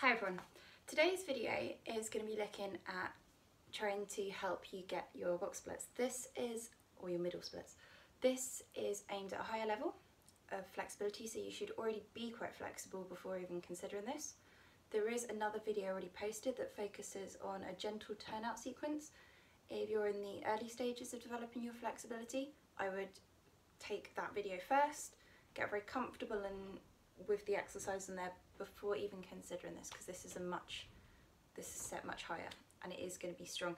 Hi everyone, today's video is going to be looking at trying to help you get your box splits. Or your middle splits. This is aimed at a higher level of flexibility, so you should already be quite flexible before even considering this. There is another video already posted that focuses on a gentle turnout sequence. If you're in the early stages of developing your flexibility, I would take that video first, get very comfortable with the exercise in there before even considering this, because this is set much higher and it is going to be strong.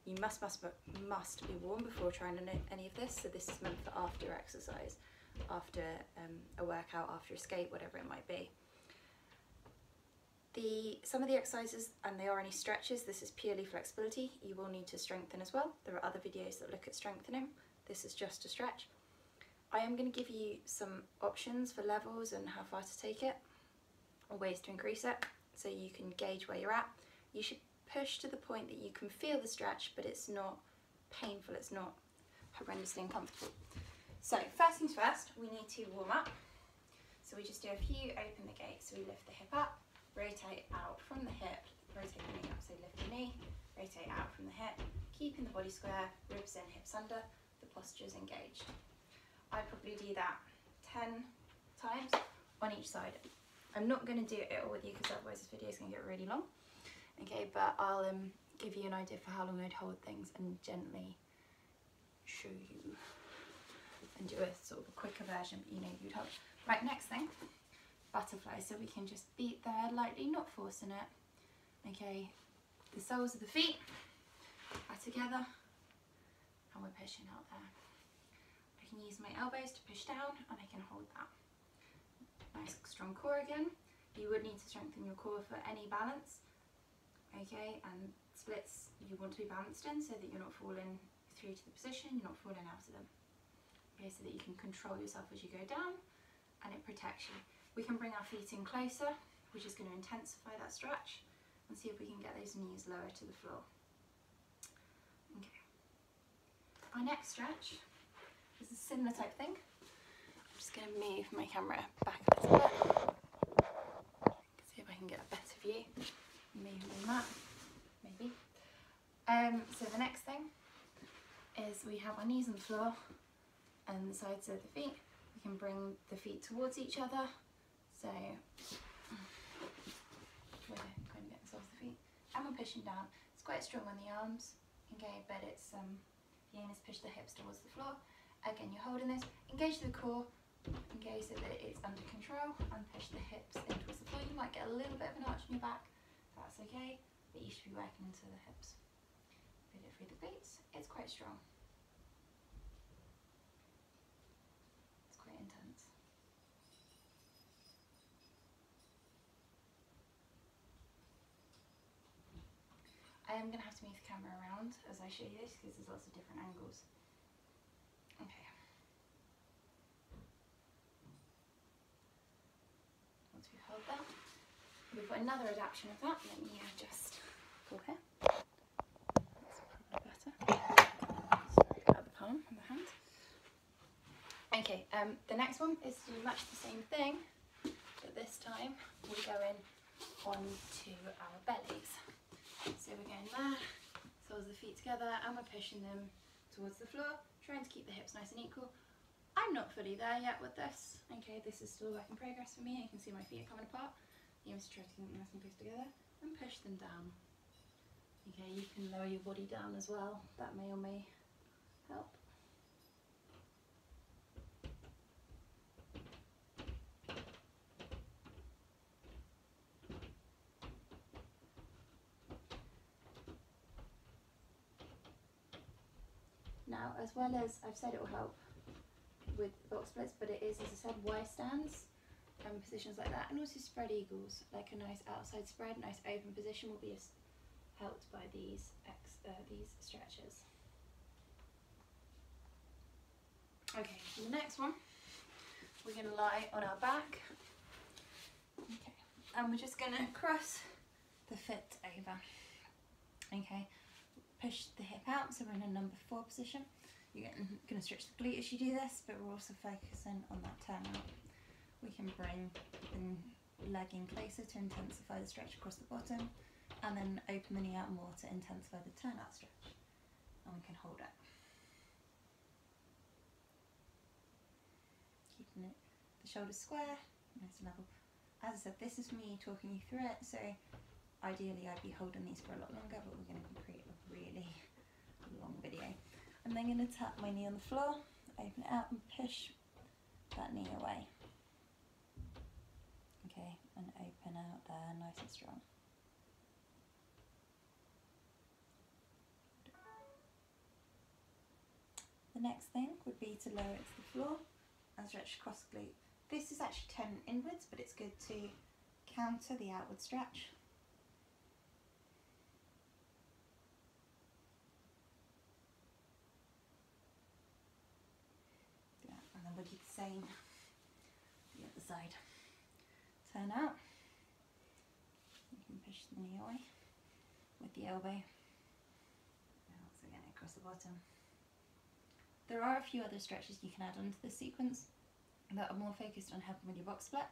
You must be warm before trying any of this, so this is meant for after exercise, after a workout, after a skate, whatever it might be. Some of the exercises, and they are only stretches, this is purely flexibility. You will need to strengthen as well. There are other videos that look at strengthening. This is just a stretch. I am going to give you some options for levels and how far to take it, or ways to increase it, so you can gauge where you're at. You should push to the point that you can feel the stretch, but it's not painful, it's not horrendously uncomfortable. So first things first, we need to warm up. So we just do a few open the gate. So we lift the hip up, rotate out from the hip, rotate the knee up, so lift the knee, rotate out from the hip, keeping the body square, ribs in, hips under, the posture's engaged. I probably do that 10 times on each side. I'm not going to do it all with you because otherwise this video is going to get really long. Okay, but I'll give you an idea for how long I'd hold things and gently show you and do a sort of a quicker version, but you know you'd hold. Right, next thing, butterfly. So we can just beat the head lightly, not forcing it. Okay, the soles of the feet are together and we're pushing out there. I can use my elbows to push down and I can hold that. Nice strong core again. You would need to strengthen your core for any balance. Okay, and splits you want to be balanced in so that you're not falling through to the position, you're not falling out of them. Okay, so that you can control yourself as you go down and it protects you. We can bring our feet in closer, which is going to intensify that stretch, and see if we can get those knees lower to the floor. Okay. Our next stretch is a similar type thing. I'm just going to move my camera back a little bit. See if I can get a better view. Maybe that, maybe. So the next thing is we have our knees on the floor and the sides of the feet. We can bring the feet towards each other. So we're kind of getting the soles of the feet, and we're pushing down. It's quite strong on the arms, okay, but it's the aim is push the hips towards the floor. Again, you're holding this. Engage the core. Engage so that it's under control, and push the hips in towards the floor. You might get a little bit of an arch in your back. That's okay, but you should be working into the hips. Put it through the glutes. It's quite strong. It's quite intense. I am going to have to move the camera around as I show you this because there's lots of different angles. Okay. Once we hold that, we've got another adaptation of that. Let me just pull here. That's probably better. Sorry about the palm of the hand. Okay, the next one is to do much the same thing, but this time we go in onto our bellies. So we're going there, soles of the feet together, and we're pushing them towards the floor, trying to keep the hips nice and equal. I'm not fully there yet with this. Okay, this is still a work in progress for me. You can see my feet are coming apart. You must try to keep them nice and close together and push them down. Okay, you can lower your body down as well. That may or may help. Now, as well as I've said, it will help with box splits, but it is, as I said, Y stands and positions like that, and also spread eagles, like a nice outside spread, nice open position will be helped by these stretches. Okay, so the next one, we're going to lie on our back. Okay, and we're just going to cross the foot over. Okay. Push the hip out, so we're in a number 4 position. You're going to stretch the glute as you do this, but we're also focusing on that turnout. We can bring leg in closer to intensify the stretch across the bottom, and then open the knee out more to intensify the turnout stretch. And we can hold it. Keeping it, the shoulders square, nice and level. As I said, this is me talking you through it, so ideally I'd be holding these for a lot longer, but we're going to create a really long video. I'm then going to tap my knee on the floor, open it out and push that knee away. Okay, and open out there, nice and strong. The next thing would be to lower it to the floor and stretch across the glute. This is actually turning inwards, but it's good to counter the outward stretch. Yeah, and then we'll do the same the other side. Turn out. You can push the knee away with the elbow. And also again across the bottom. There are a few other stretches you can add onto this sequence that are more focused on helping with your box split.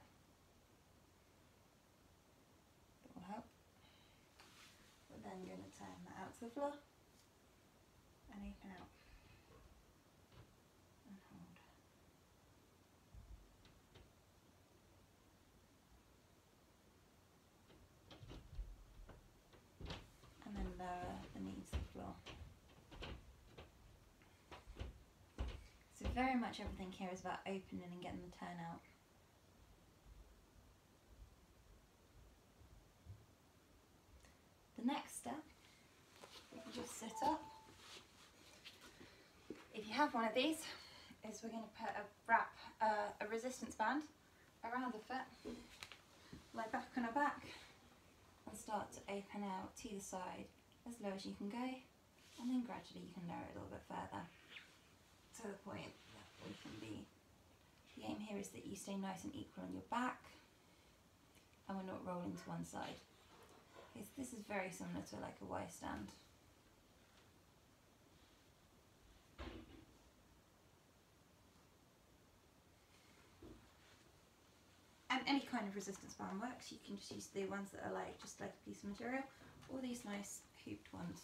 That will help. We're then going to turn that out to the floor and open out and hold. And then lower the knee to the floor. So very much everything here is about opening and getting the turn out. The next step, we can just sit up. If you have one of these, is we're going to put a resistance band around the foot, lie back on our back, and start to open out to the side as low as you can go, and then gradually you can lower it a little bit further to the point that we can be. The aim here is that you stay nice and equal on your back, and we're not rolling to one side. Okay, so this is very similar to like a Y stand. And any kind of resistance band works. You can just use the ones that are like just like a piece of material, or these nice hooped ones,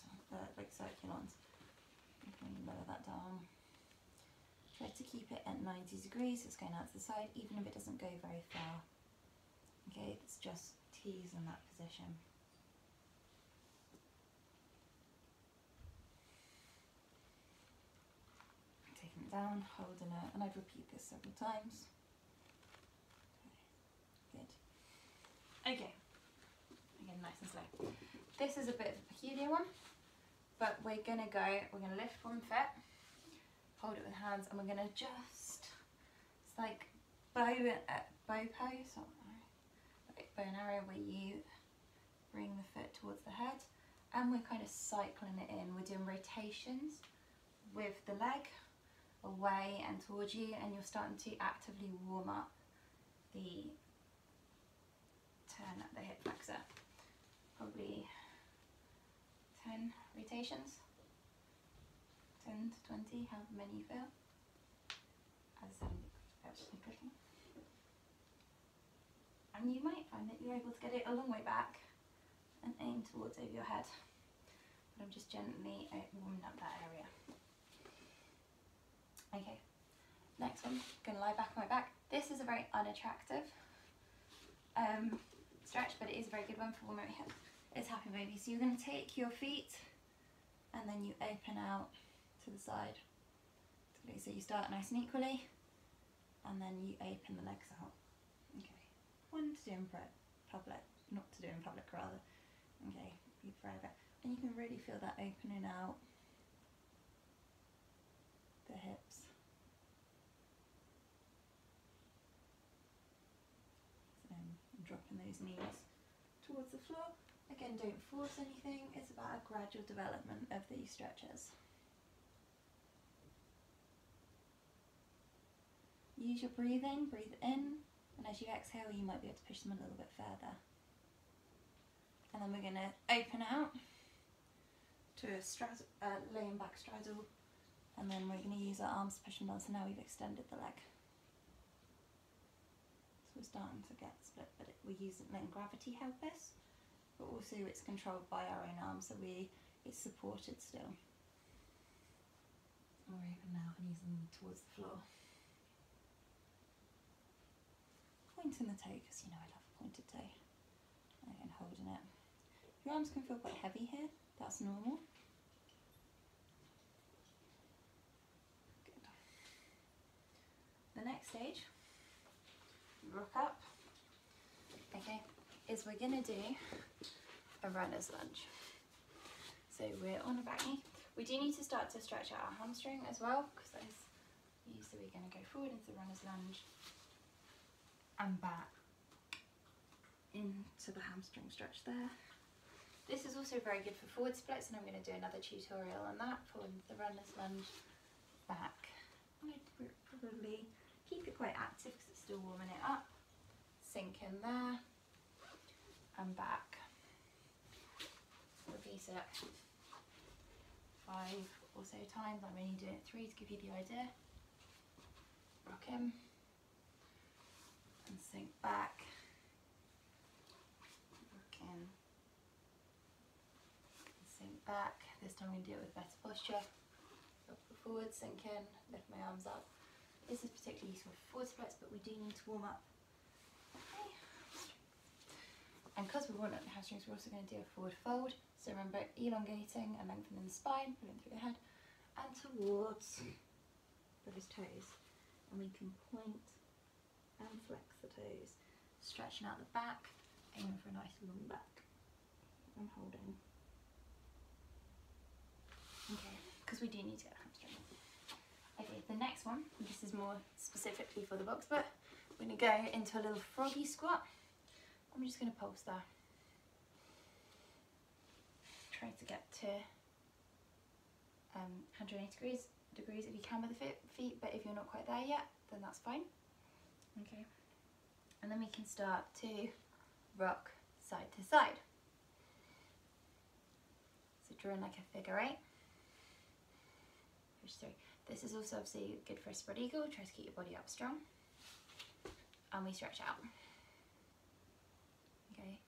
like circular ones. You can lower that down. Try to keep it at 90 degrees, so it's going out to the side, even if it doesn't go very far. Okay, it's just tease in that position. Taking it down, holding it, and I'd repeat this several times. Good. Okay, again nice and slow. This is a bit of a peculiar one, but we're going to lift one foot, hold it with hands, and we're going to just, it's like bow pose, like bow and arrow, where you bring the foot towards the head, and we're kind of cycling it in. We're doing rotations with the leg away and towards you, and you're starting to actively warm up the turn at the hip flexor. Probably 10 rotations, 10 to 20, however many you feel. As I'm actually clicking. And you might find that you're able to get it a long way back and aim towards over your head. But I'm just gently warming up that area. Okay, next one, gonna lie back on my back. This is a very unattractive stretch, but it is a very good one for women. It's happy baby. So you're going to take your feet and then you open out to the side. So you start nice and equally, and then you open the legs out. Okay, one to do in public, not to do in public rather. Okay, be private, and you can really feel that opening out the hips. Dropping those knees towards the floor. Again, don't force anything, it's about a gradual development of these stretches. Use your breathing, breathe in, and as you exhale you might be able to push them a little bit further. And then we're going to open out to a laying back straddle, and then we're going to use our arms to push them down, so now we've extended the leg. So we're starting to get split, but we're letting gravity help us, but also it's controlled by our own arms, so it's supported still. Or even now, knees towards the floor. Pointing the toe, because you know I love a pointed toe. And holding it. Your arms can feel quite heavy here, that's normal. Good. The next stage, rock up, okay, is we're going to do a runner's lunge. So we're on the back knee. We do need to start to stretch out our hamstring as well, because that is used, so we're going to go forward into the runner's lunge and back into the hamstring stretch there. This is also very good for forward splits, and I'm going to do another tutorial on that for the runner's lunge back. I'm going to probably keep it quite active because it's still warming it up. Sink in there and back. Repeat it 5 or so times. I'm only doing it 3 to give you the idea. Rock in and sink back. Rock in. Sink back. This time I'm going to do it with better posture. Rock forward, sink in, lift my arms up. This is particularly useful for forward splits, but we do need to warm up. Okay. And because we want it in the hamstrings, we're also going to do a forward fold. So remember, elongating and lengthening the spine, pulling through the head, and towards those toes. And we can point and flex the toes, stretching out the back, aiming for a nice long back, and holding. Okay, because we do need to get a hamstring. Okay, the next one, this is more specifically for the box, but we're going to go into a little froggy squat. I'm just going to pulse there. Try to get to 180 degrees if you can with the feet, but if you're not quite there yet, then that's fine. Okay, and then we can start to rock side to side. So drawing like a figure 8. Push through. This is also obviously good for a spread eagle. Try to keep your body up strong. And we stretch out. Okay.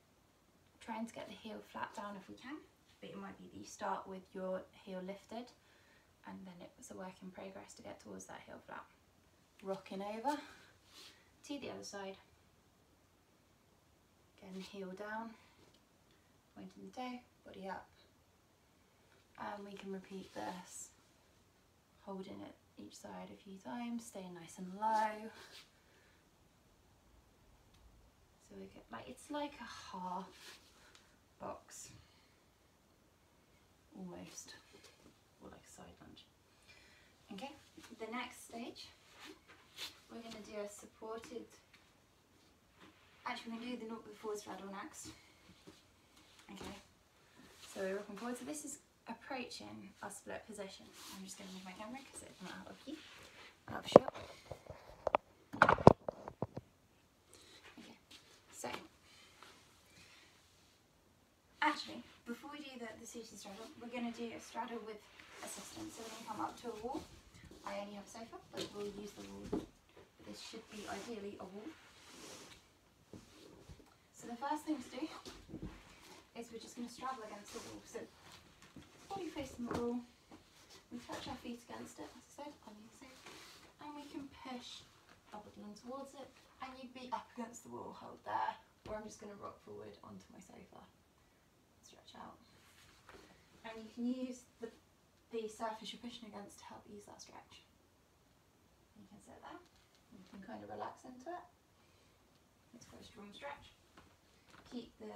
Trying to get the heel flat down if we can, but it might be that you start with your heel lifted and then it's a work in progress to get towards that heel flat. Rocking over to the other side. Again, heel down, pointing the toe, body up. And we can repeat this, holding it each side a few times, staying nice and low. So we get it's like a half box, almost, or like a side lunge. Okay, the next stage, we're going to do a supported, actually we're going to do the forward straddle next. Okay, so we're rocking forward, so this is approaching our split position. I'm just going to move my camera because it's not out of view, out of shot. Okay, so actually before we do the seated straddle, we're going to do a straddle with assistance. So we're going to come up to a wall. I only have a sofa, but we'll use the wall. This should be ideally a wall. So the first thing to do is we're just going to straddle against the wall. So body facing the wall, we touch our feet against it, as I said, on the inside, and we can push upward and towards it, and you'd be up against the wall, hold there, or I'm just going to rock forward onto my sofa, stretch out. And you can use the surface you're pushing against to help ease that stretch. You can sit there, you can kind of relax into it. It's quite a strong stretch. Keep the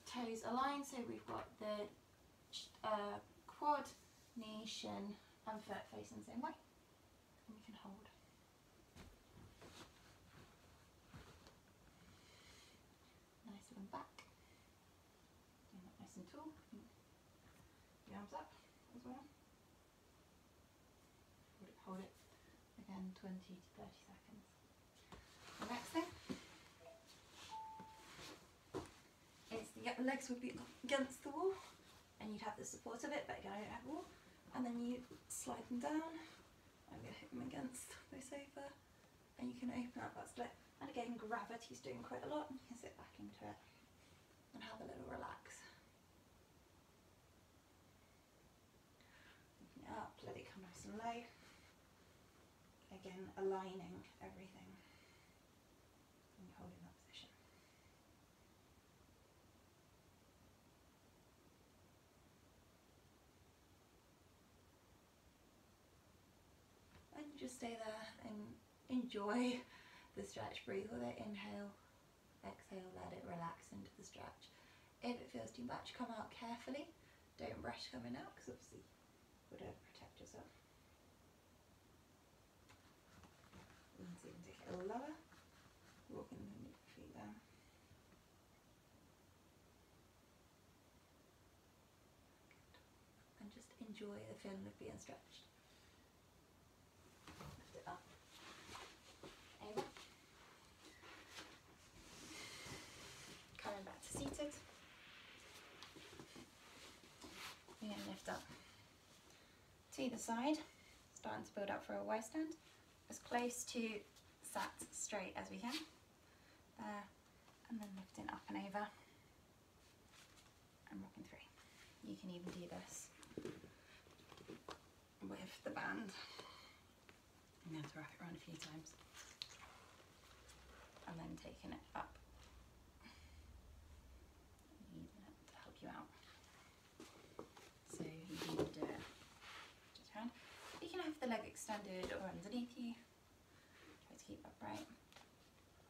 toes aligned, so we've got the quad, knee, shin and foot facing the same way, and we can hold. Nice and back, doing that nice and tall. The arms up as well. Hold it again, 20 to 30 seconds. The next thing is the legs would be against the wall, and you'd have the support of it, but again I don't have a wall. And then you slide them down. I'm going to hit them against the sofa, and you can open up that split. And again, gravity's doing quite a lot. You can sit back into it and have a little relax. Open it up, let it come nice and low. Again, aligning everything. And you hold in that position. And just stay there and enjoy the stretch. Breathe with it, inhale, exhale, let it relax into the stretch. If it feels too much, come out carefully. Don't rush coming out because obviously you would protect yourself. You can see you can take it a little lower, walking the feet down. And just enjoy the feeling of being stretched. Lift it up. Over. Coming back to seated. We're going to lift up to either side, starting to build up for a Y stand. As close to sat straight as we can. There, and then lifting up and over and rocking through. You can even do this with the band. You have to wrap it around a few times. And then taking it up. Using it to help you out. So you can do it just around. You can have the leg extended or underneath you. Try to keep upright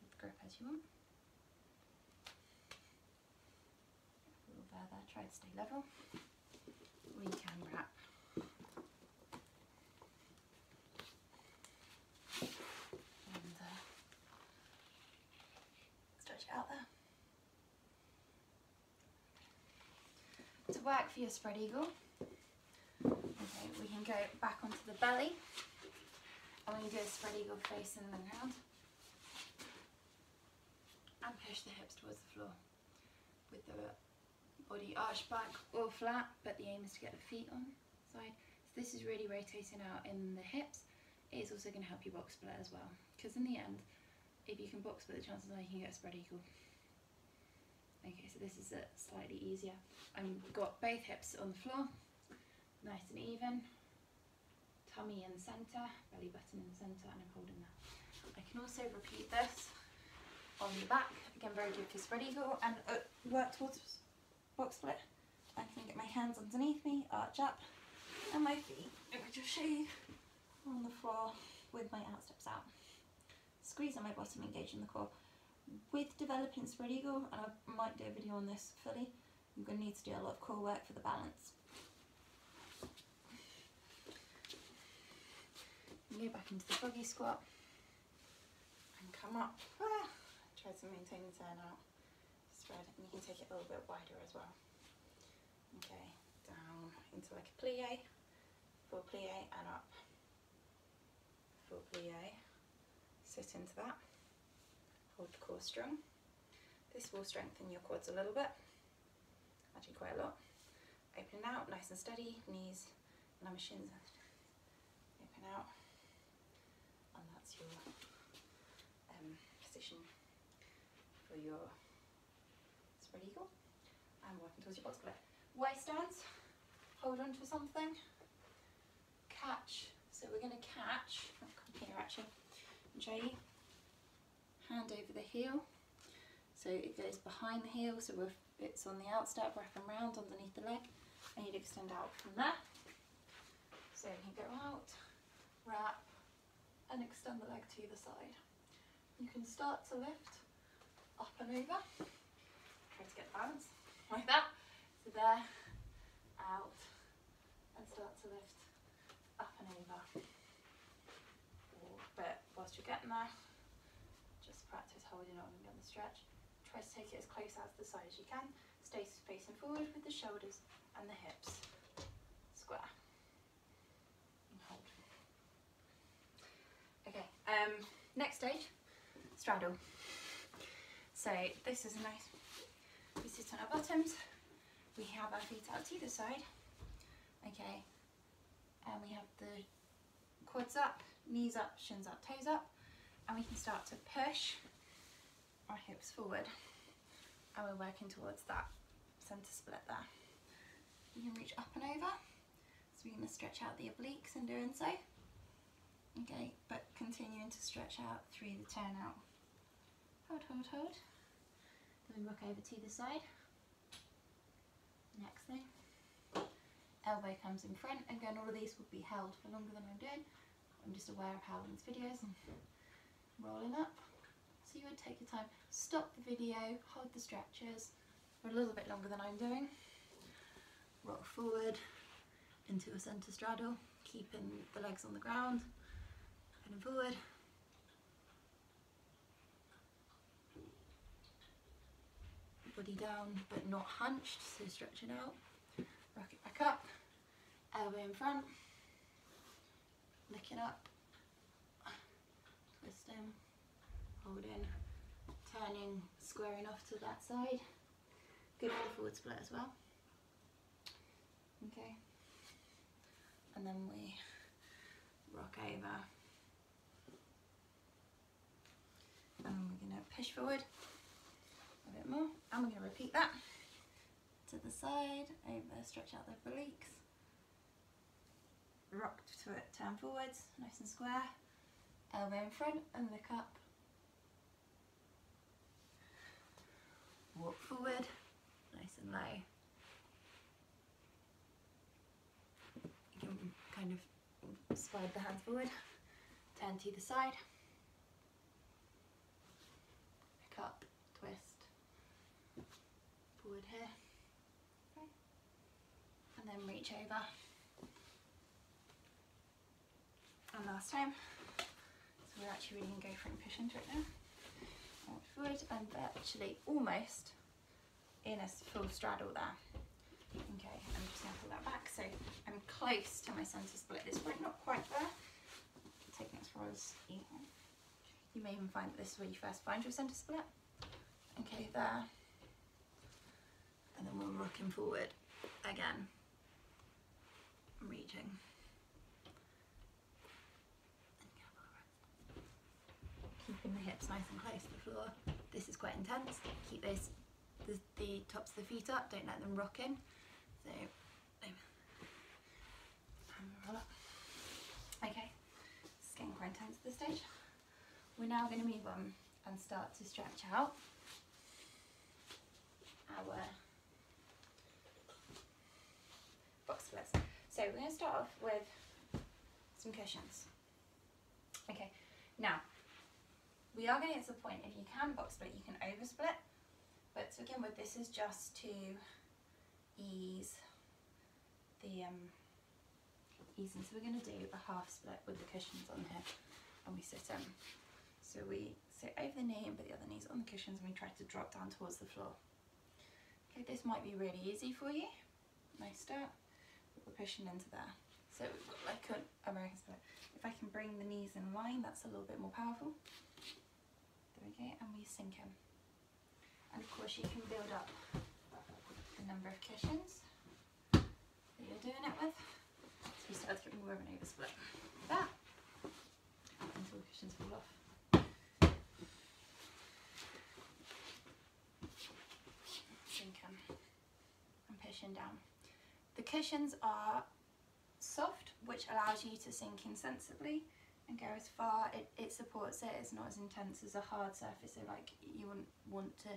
with grip as you want. A little further, try to stay level. Or you can wrap. And stretch it out there. To work for your spread eagle, okay, we can go back onto the belly and we can do a spread eagle facing the ground and push the hips towards the floor with the body arched back or flat, but the aim is to get the feet on side. So this is really rotating out in the hips. It is also going to help you box split as well, because in the end, if you can box split, the chances are you can get a spread eagle. Okay, so this is slightly easier. I've got both hips on the floor, nice and even, tummy in the centre, belly button in the centre, and I'm holding that. I can also repeat this on the back, again very good for spread eagle, and work towards box split. I can get my hands underneath me, arch up, and my feet, let me just show you, on the floor with my outsteps out. Squeeze on my bottom, engaging the core. With developing spread eagle, and I might do a video on this fully, you're going to need to do a lot of core work for the balance. You go back into the froggy squat and come up. Try to maintain the turnout, spread, and you can take it a little bit wider as well. Okay, down into like a plie, full plie, and up. Full plie, sit into that. Hold the core strong. This will strengthen your quads a little bit, actually quite a lot. Open out, nice and steady, knees and my shins open out, and that's your position for your spread eagle. And working towards your box split. Y stands, hold on to something, catch. So we're going to catch, I'll come here actually and show you. Hand over the heel, so it goes behind the heel, so it's on the outstep, wrap them round underneath the leg, and you'd extend out from there. So you go out, wrap, and extend the leg to the side. You can start to lift up and over, try to get balance, like that. So there, out, and start to lift up and over. But whilst you're getting there, just practice holding on and on the stretch. Try to take it as close out to the side as you can. Stay facing forward with the shoulders and the hips square. And hold. Okay, next stage, straddle. So this is nice. We sit on our bottoms. We have our feet out to either side. Okay, and we have the quads up, knees up, shins up, toes up. And we can start to push our hips forward, and we're working towards that centre split there. You can reach up and over, so we're going to stretch out the obliques in doing so. Okay, but continuing to stretch out through the turnout. Hold, hold, hold. Then we rock over to the side. Next thing. Elbow comes in front. Again, all of these will be held for longer than I'm doing. I'm just aware of how long this video is and rolling up. So you would take your time, stop the video, hold the stretches for a little bit longer than I'm doing. Rock forward into a centre straddle, keeping the legs on the ground. Heading forward. Body down but not hunched, so stretch it out. Rock it back up. Elbow in front. Looking up. Twisting. Holding. Turning, squaring off to that side. Good for the forward split as well. Okay. And then we rock over. And we're going to push forward a bit more, and we're going to repeat that to the side, over, stretch out the obliques, rock to it, turn forwards, nice and square, elbow in front and look up, walk forward, nice and low. You can kind of slide the hands forward, turn to the side, pick up, twist, forward here, okay. And then reach over. And last time. So we're actually really going to go for it and push into it now. Walk forward, and actually almost in a full straddle there. Okay, I'm just going to pull that back. So I'm close to my centre split at this point, not quite there. Taking it as far as even. You may even find that this is where you first find your centre split. Okay, there. And then we're rocking forward again. Reaching. Keeping the hips nice and close to the floor. This is quite intense. Keep those the tops of the feet up, don't let them rock in. So roll up. Okay, it's getting quite intense at this stage. We're now going to move on and start to stretch out our box splits. So we're going to start off with some cushions. Okay, now we are going to get to the point, if you can box split, you can over split, but to begin with, this is just to ease the easing. So we're going to do a half split with the cushions on here, and we sit in. So we sit over the knee and put the other knees on the cushions, and we try to drop down towards the floor. Okay, this might be really easy for you. Nice start. We're pushing into there. So we've got like an American split. If I can bring the knees in line, that's a little bit more powerful. There we go, and we sink in. And of course you can build up the number of cushions that you're doing it with. So you start to get more of an over split. Like that. Until the cushions fall off. Sink in. And pushing down. The cushions are soft, which allows you to sink in sensibly and go as far. It supports it. It's not as intense as a hard surface, so like you wouldn't want to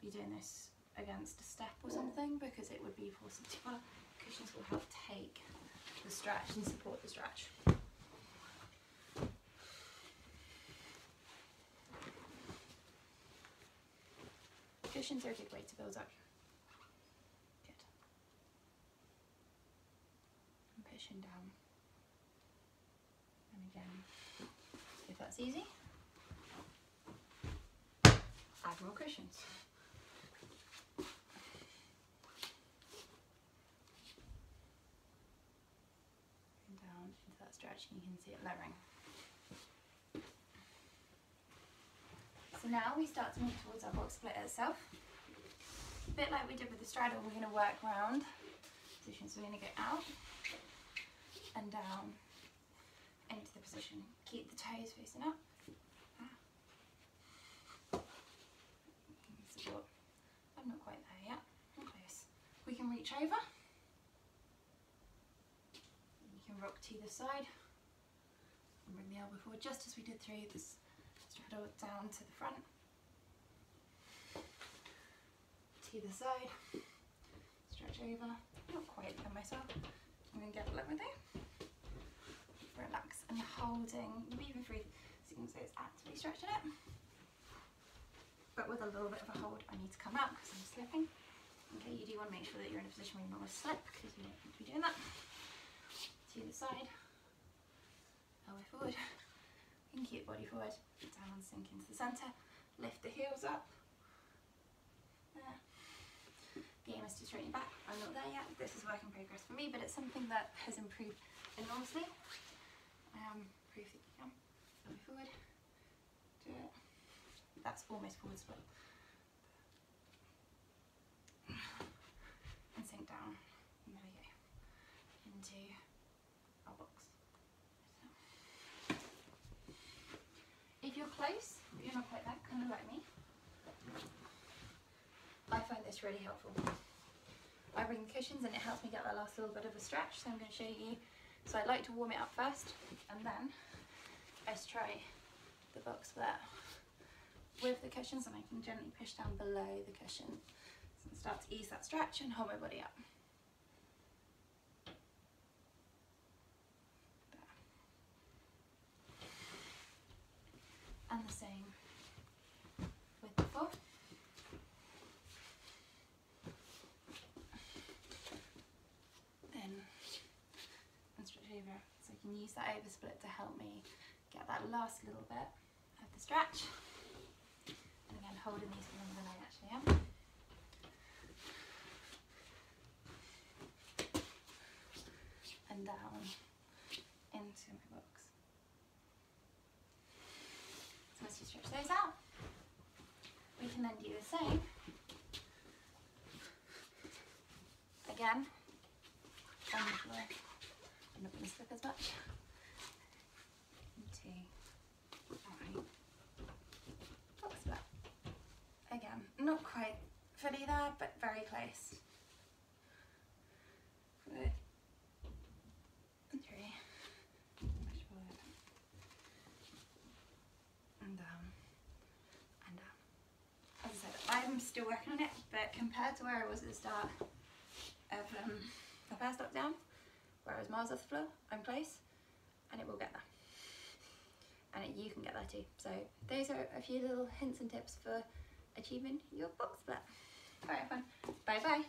be doing this against a step or something, because it would be forcing too far. Cushions will help take the stretch and support the stretch. Cushions are a good way to build up. Good. And pushing down. And again, if that's easy, add more cushions. And down into that stretch, and you can see it lowering. So now we start to move towards our box split itself. A bit like we did with the straddle, we're going to work round position. So we're going to go out and down into the position. Keep the toes facing up. reach over. You can rock to the side and bring the elbow forward just as we did through this straddle down to the front. To the side, stretch over, not quite by myself. I'm going to get a look with it. Relax and holding, moving through so you can see it's actively stretching it. But with a little bit of a hold, I need to come out because I'm slipping. Okay, you do want to make sure that you're in a position where you're not going to slip because you don't need to be doing that. To the side, elbow forward, you can keep body forward, down, sink into the centre, lift the heels up. There. The aim is to straighten back. I'm not there yet. This is work in progress for me, but it's something that has improved enormously. Proof that you can. Elbow forward. Do it. That's almost forward split. And sink down. And there we go. Into our box. If you're close, but you're not quite there, kind of like me, I find this really helpful. I bring the cushions and it helps me get that last little bit of a stretch, so I'm going to show you. So I like to warm it up first and then I try the box split with the cushions, and I can gently push down below the cushion and start to ease that stretch and hold my body up. There. And the same with the four. Then and stretch over, so I can use that oversplit to help me get that last little bit of the stretch. And again, holding these for longer than I actually am. And down into my box. So as you stretch those out, we can then do the same. Again, on the floor. I'm not going to slip as much. Into my box split. Again, not quite fully there, but very close. Forward and through. Push forward. And down. And down. As I said, I'm still working on it, but compared to where I was at the start of the first lockdown, where I was miles off the floor, I'm close, and it will get there. And you can get there too. So those are a few little hints and tips for achieving your box split. Alright, fun. Bye bye.